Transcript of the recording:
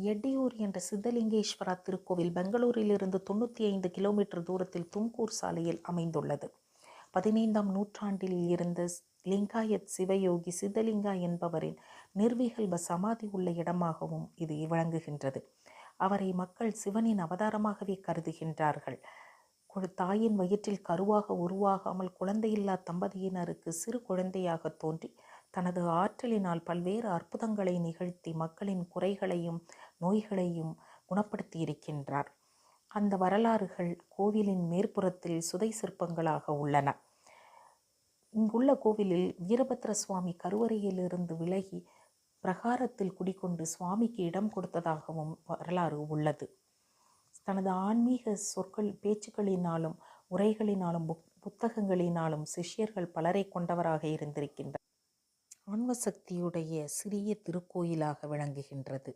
எட்டியூர் என்ற சித்தலிங்கேஸ்வரா திருக்கோவில் பெங்களூரிலிருந்து 95 கிலோமீட்டர் தூரத்தில் தும்கூர் சாலையில் அமைந்துள்ளது. 15ஆம் நூற்றாண்டில் இருந்த லிங்காயத் சிவயோகி சித்தலிங்கா என்பவரின் நிர்விகல்ப சமாதி உள்ள இடமாகவும் இது விளங்குகின்றது. அவரை மக்கள் சிவனின் அவதாரமாகவே கருதுகின்றார்கள். தாயின் வயிற்றில் கருவாக உருவாகாமல் குழந்தையில்லா தம்பதியினருக்கு சிறு குழந்தையாக தோன்றி தனது ஆற்றலினால் பல்வேறு அற்புதங்களை நிகழ்த்தி மக்களின் குறைகளையும் நோய்களையும் குணப்படுத்தி இருக்கின்றார். அந்த வரலாறுகள் கோவிலின் மேற்புறத்தில் சுதை சிற்பங்களாக உள்ளன. இங்குள்ள கோவிலில் வீரபத்ர சுவாமி கருவறையிலிருந்து விலகி பிரகாரத்தில் குடிகொண்டு சுவாமிக்கு இடம் கொடுத்ததாகவும் வரலாறு உள்ளது. தனது ஆன்மீக பேச்சுக்களினாலும் உரைகளினாலும் புத்தகங்களினாலும் சிஷ்யர்கள் பலரை கொண்டவராக இருந்திருக்கின்றார். ஆன்ம சக்தியுடைய சிறிய திருக்கோயிலாக விளங்குகின்றது.